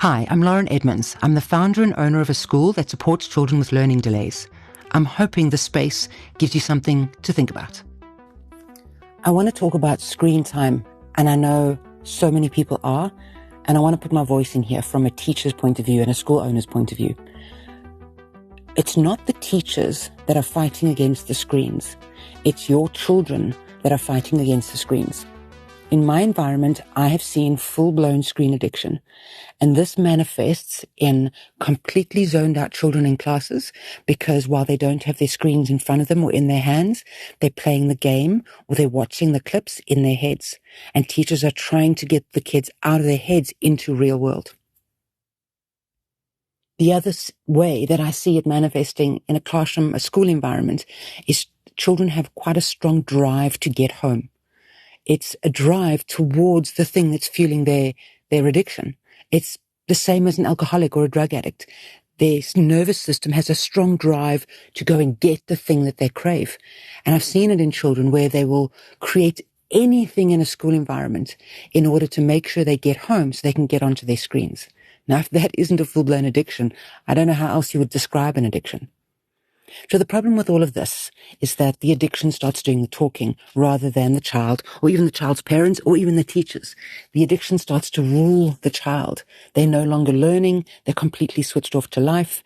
Hi, I'm Lauren Edmunds. I'm the founder and owner of a school that supports children with learning delays. I'm hoping this space gives you something to think about. I want to talk about screen time, and I know so many people are, and I want to put my voice in here from a teacher's point of view and a school owner's point of view. It's not the teachers that are fighting against the screens. It's your children that are fighting against the screens. In my environment, I have seen full-blown screen addiction, and this manifests in completely zoned out children in classes because while they don't have their screens in front of them or in their hands, they're playing the game or they're watching the clips in their heads, and teachers are trying to get the kids out of their heads into real world. The other way that I see it manifesting in a classroom, a school environment, is children have quite a strong drive to get home. It's a drive towards the thing that's fueling their addiction. It's the same as an alcoholic or a drug addict. Their nervous system has a strong drive to go and get the thing that they crave. And I've seen it in children where they will create anything in a school environment in order to make sure they get home so they can get onto their screens. Now, if that isn't a full-blown addiction, I don't know how else you would describe an addiction. So the problem with all of this is that the addiction starts doing the talking rather than the child or even the child's parents or even the teachers. The addiction starts to rule the child. They're no longer learning. They're completely switched off to life,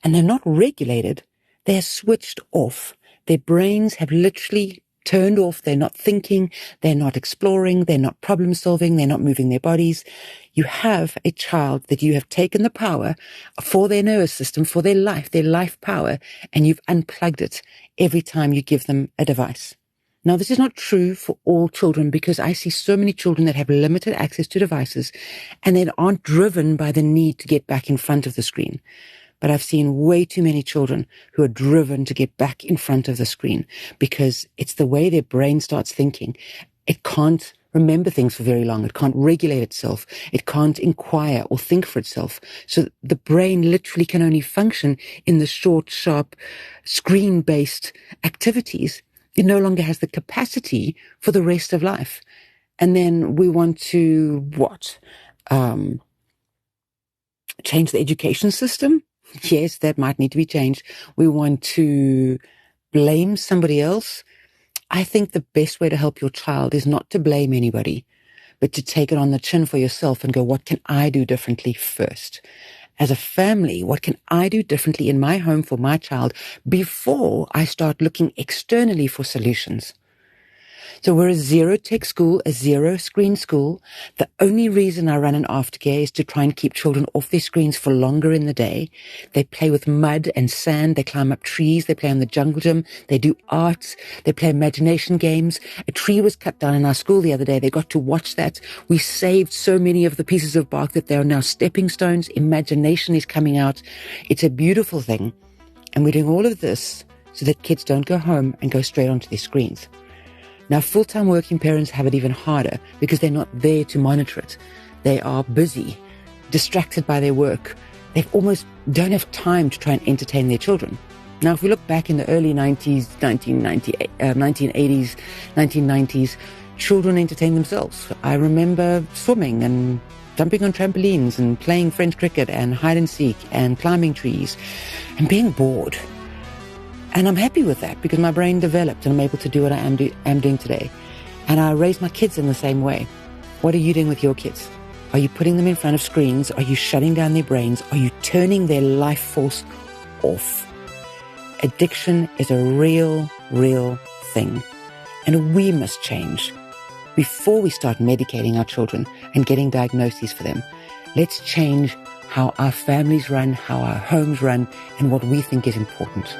and they're not regulated. They're switched off. Their brains have literally turned off. They're not thinking. They're not exploring. They're not problem solving. They're not moving their bodies. You have a child that you have taken the power for their nervous system, for their life power, and you've unplugged it every time you give them a device. Now, this is not true for all children because I see so many children that have limited access to devices and that aren't driven by the need to get back in front of the screen. But I've seen way too many children who are driven to get back in front of the screen because it's the way their brain starts thinking. It can't remember things for very long. It can't regulate itself. It can't inquire or think for itself. So the brain literally can only function in the short, sharp, screen-based activities. It no longer has the capacity for the rest of life. And then we want to, change the education system? Yes, that might need to be changed. We want to blame somebody else. I think the best way to help your child is not to blame anybody, but to take it on the chin for yourself and go, what can I do differently first? As a family, what can I do differently in my home for my child before I start looking externally for solutions? So we're a zero-tech school, a zero-screen school. The only reason I run an aftercare is to try and keep children off their screens for longer in the day. They play with mud and sand. They climb up trees. They play in the jungle gym. They do arts. They play imagination games. A tree was cut down in our school the other day. They got to watch that. We saved so many of the pieces of bark that they are now stepping stones. Imagination is coming out. It's a beautiful thing. And we're doing all of this so that kids don't go home and go straight onto their screens. Now, full-time working parents have it even harder because they're not there to monitor it. They are busy, distracted by their work. They almost don't have time to try and entertain their children. Now, if we look back in the early 90s, 1980s, 1990s, children entertained themselves. I remember swimming and jumping on trampolines and playing French cricket and hide and seek and climbing trees and being bored. And I'm happy with that because my brain developed and I'm able to do what I am doing today. And I raise my kids in the same way. What are you doing with your kids? Are you putting them in front of screens? Are you shutting down their brains? Are you turning their life force off? Addiction is a real thing. And we must change. Before we start medicating our children and getting diagnoses for them, let's change how our families run, how our homes run, and what we think is important.